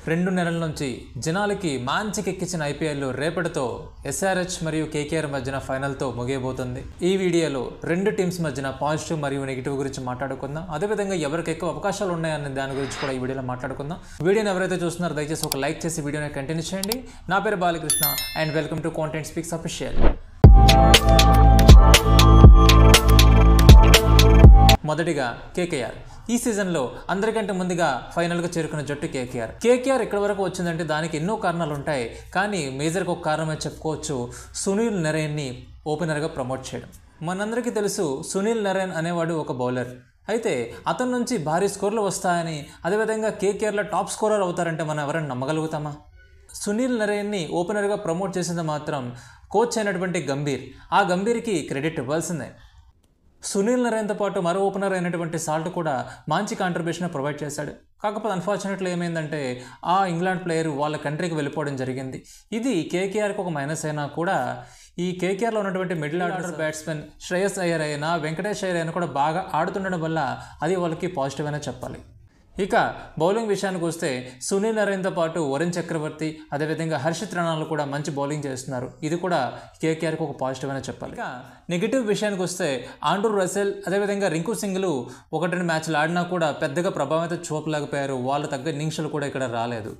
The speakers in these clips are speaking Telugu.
2 నెలల నుంచి జనాలకి మాంచికెక్కించిన ఐపీఎల్ రేపటితో ఎస్ఆర్హెచ్ మరియు కేకేఆర్ మధ్యన ఫైనల్తో ముగియబోతుంది. ఈ వీడియోలో రెండు టీమ్స్ మధ్యన పాజిటివ్ మరియు నెగిటివ్ గురించి మాట్లాడుకుందాం. అదేవిధంగా ఎవరికి ఎక్కువ అవకాశాలు ఉన్నాయన్న దాని గురించి కూడా ఈ వీడియోలో మాట్లాడుకుందాం. వీడియోని ఎవరైతే చూస్తున్నారో దయచేసి ఒక లైక్ చేసి వీడియోని కంటిన్యూ చేయండి. నా పేరు Balakrishna and welcome to content speaks official. మొదటిగా కేకేఆర్. ఈ సీజన్లో అందరికంటే ముందుగా ఫైనల్గా చేరుకున్న జట్టు కేకేఆర్ ఇక్కడ వరకు వచ్చిందంటే దానికి ఎన్నో కారణాలు ఉంటాయి. కానీ మేజర్గా ఒక కారణమే చెప్పుకోవచ్చు, సునీల్ నరైన్ని ఓపెనర్గా ప్రమోట్ చేయడం. మనందరికీ తెలుసు సునీల్ నరైన్ అనేవాడు ఒక బౌలర్. అయితే అతని నుంచి భారీ స్కోర్లు వస్తాయని, అదేవిధంగా కేకేఆర్లో టాప్ స్కోరర్ అవుతారంటే మనం ఎవరైనా నమ్మగలుగుతామా? సునీల్ నరైన్ని ఓపెనర్గా ప్రమోట్ చేసింది మాత్రం కోచ్ అయినటువంటి గంభీర్. ఆ గంభీర్కి క్రెడిట్ ఇవ్వాల్సిందే. సునీల్ నరైన్తో పాటు మరో ఓపెనర్ అయినటువంటి సాల్ట్ కూడా మంచి కాంట్రిబ్యూషన్ ప్రొవైడ్ చేశాడు. కాకపోతే అన్ఫార్చునేట్లీ ఏమైందంటే ఆ ఇంగ్లాండ్ ప్లేయర్ వాళ్ళ కంట్రీకి వెళ్ళిపోవడం జరిగింది. ఇది కేకేఆర్కి ఒక మైనస్ అయినా కూడా ఈ కేకేఆర్లో ఉన్నటువంటి middle order batsmen Shreyas Iyer అయినా వెంకటేష్ అయ్యర్ అయినా కూడా బాగా ఆడుతుండడం వల్ల అది వాళ్ళకి పాజిటివ్ అయినా చెప్పాలి. ఇక బౌలింగ్ విషయానికి వస్తే సునీల్ నరైన్తో పాటు వరుణ్ చక్రవర్తి, అదేవిధంగా హర్షిత్ రాణాలు కూడా మంచి బౌలింగ్ చేస్తున్నారు. ఇది కూడా కేకేఆర్కి ఒక పాజిటివ్ అయినా చెప్పాలి. ఇక నెగిటివ్ విషయానికి వస్తే ఆండ్రూ రసెల్, అదేవిధంగా రింకు సింగ్లు 1-2 మ్యాచ్లు ఆడినా కూడా పెద్దగా ప్రభావితం చూపలేకపోయారు. వాళ్ళు తగ్గ ఇన్నింగ్స్లు కూడా ఇక్కడ రాలేదు.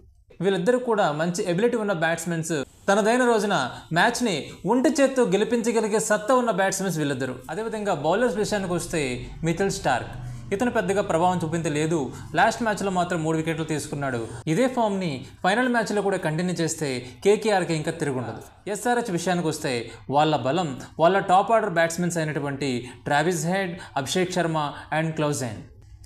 వీళ్ళిద్దరూ కూడా మంచి ఎబిలిటీ ఉన్న బ్యాట్స్మెన్స్. తనదైన రోజున మ్యాచ్ని ఒంటి చేత్తో గెలిపించగలిగే సత్తా ఉన్న బ్యాట్స్మెన్స్ వీళ్ళిద్దరు. అదేవిధంగా బౌలర్స్ విషయానికి వస్తే మిచెల్ స్టార్క్, ఇతను పెద్దగా ప్రభావం చూపించలేదు. లాస్ట్ మ్యాచ్లో మాత్రం 3 వికెట్లు తీసుకున్నాడు. ఇదే ఫామ్ని ఫైనల్ మ్యాచ్లో కూడా కంటిన్యూ చేస్తే కేకేఆర్కి ఇంకా తిరుగుండదు. ఎస్ఆర్హెచ్ విషయానికి వస్తే వాళ్ళ బలం వాళ్ళ టాప్ ఆర్డర్ బ్యాట్స్మెన్స్ అయినటువంటి Travis Head, Abhishek Sharma and Klaasen.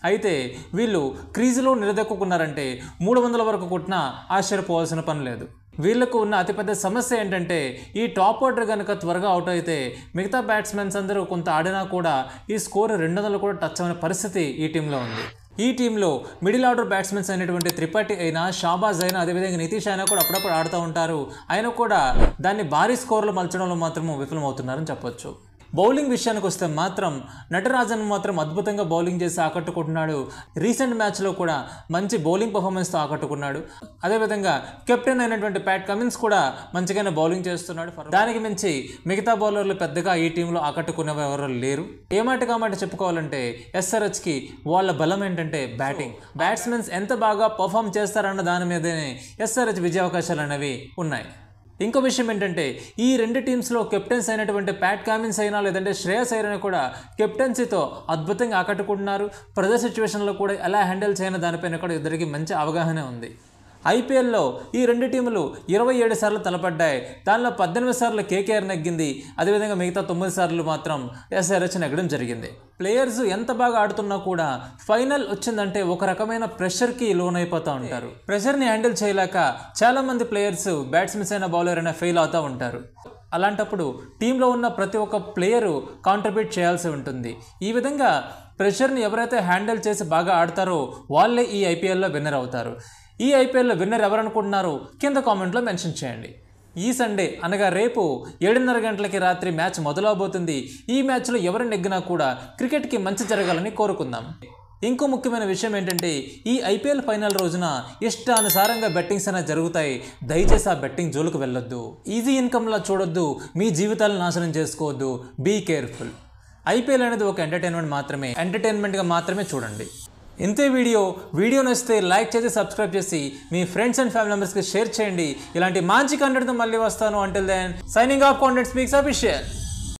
అయితే వీళ్ళు క్రీజులో నిలదొక్కున్నారంటే 300 వరకు కొట్టినా ఆశ్చర్యపోవాల్సిన పని లేదు. వీళ్లకు ఉన్న అతిపెద్ద సమస్య ఏంటంటే ఈ టాప్ ఆర్డర్ కనుక త్వరగా అవుట్ అయితే మిగతా బ్యాట్స్మెన్స్ అందరూ కొంత ఆడినా కూడా ఈ స్కోర్ 200 కూడా టచ్ అనే పరిస్థితి ఈ టీంలో ఉంది. ఈ టీంలో మిడిల్ ఆర్డర్ బ్యాట్స్మెన్స్ అయినటువంటి త్రిపాఠి అయినా, షాబాజ్ అయినా, అదేవిధంగా నితీష్ అయినా కూడా అప్పుడప్పుడు ఆడుతూ ఉంటారు. అయినా కూడా దాన్ని భారీ స్కోర్లు మలచడంలో మాత్రం విఫలమవుతున్నారని చెప్పొచ్చు. బౌలింగ్ విషయానికి వస్తే మాత్రం నటరాజన్ మాత్రం అద్భుతంగా బౌలింగ్ చేసి ఆకట్టుకుంటున్నాడు. రీసెంట్ మ్యాచ్లో కూడా మంచి బౌలింగ్ పర్ఫార్మెన్స్తో ఆకట్టుకున్నాడు. అదేవిధంగా కెప్టెన్ అయినటువంటి ప్యాట్ కమిన్స్ కూడా మంచిగానే బౌలింగ్ చేస్తున్నాడు. దానికి మించి మిగతా బౌలర్లు పెద్దగా ఈ టీంలో ఆకట్టుకునేవారు ఎవరు లేరు. ఏమాట కామాట చెప్పుకోవాలంటే ఎస్ఆర్హెచ్కి వాళ్ళ బలం ఏంటంటే బ్యాటింగ్. బ్యాట్స్మెన్స్ ఎంత బాగా పర్ఫామ్ చేస్తారన్న దాని మీదనే ఎస్ఆర్హెచ్ విజయావకాశాలు అనేవి ఉన్నాయి. ఇంకో విషయం ఏంటంటే ఈ రెండు టీమ్స్లో కెప్టెన్స్ అయినటువంటి ప్యాట్ కమిన్స్ అయినా లేదంటే శ్రేయస్ అయ్యర్ అయినా కూడా కెప్టెన్సీతో అద్భుతంగా ఆకట్టుకుంటున్నారు. ప్రెజర్ సిచ్యువేషన్లో కూడా ఎలా హ్యాండిల్ చేయని దానిపైన కూడా ఇద్దరికి మంచి అవగాహన ఉంది. ఐపీఎల్లో ఈ రెండు టీములు 27 సార్లు తలపడ్డాయి. దానిలో 18 సార్లు కేకేఆర్ నెగ్గింది. అదేవిధంగా మిగతా 9 సార్లు మాత్రం ఎస్ఆర్హెచ్ నెగ్గడం జరిగింది. ప్లేయర్స్ ఎంత బాగా ఆడుతున్నా కూడా ఫైనల్ వచ్చిందంటే ఒక రకమైన ప్రెషర్కి లోనైపోతూ ఉంటారు. ప్రెషర్ని హ్యాండిల్ చేయలేక చాలామంది ప్లేయర్స్ బ్యాట్స్మెన్స్ అయినా బౌలర్ అయినా ఫెయిల్ అవుతూ ఉంటారు. అలాంటప్పుడు టీంలో ఉన్న ప్రతి ఒక్క ప్లేయరు కాంట్రిబ్యూట్ చేయాల్సి ఉంటుంది. ఈ విధంగా ప్రెషర్ని ఎవరైతే హ్యాండిల్ చేసి బాగా ఆడతారో వాళ్ళే ఈ ఐపీఎల్లో విన్నర్ అవుతారు. ఈ ఐపీఎల్లో విన్నర్ ఎవరనుకుంటున్నారు కింద కామెంట్లో మెన్షన్ చేయండి. ఈ సండే అనగా రేపు 7:30 గంటలకి రాత్రి మ్యాచ్ మొదలవబోతుంది. ఈ మ్యాచ్లో ఎవరు నెగ్గినా కూడా క్రికెట్కి మంచి జరగాలని కోరుకుందాం. ఇంకో ముఖ్యమైన విషయం ఏంటంటే ఈ ఐపీఎల్ ఫైనల్ రోజున ఇష్టానుసారంగా బెట్టింగ్స్ అనేవి జరుగుతాయి. దయచేసి ఆ బెట్టింగ్ జోలికి వెళ్ళొద్దు. ఈజీ ఇన్కమ్లా చూడొద్దు. మీ జీవితాలను నాశనం చేసుకోవద్దు. Be careful. ఐపీఎల్ అనేది ఒక ఎంటర్టైన్మెంట్గా మాత్రమే చూడండి. ఇంతే వీడియో నచ్చితే లైక్ చేసి సబ్స్క్రైబ్ చేసి మీ ఫ్రెండ్స్ అండ్ ఫ్యామిలీ మెంబర్స్కి షేర్ చేయండి. ఇలాంటి మంచి కంటెంట్తో మళ్ళీ వస్తాను. Until then signing off content speaks official.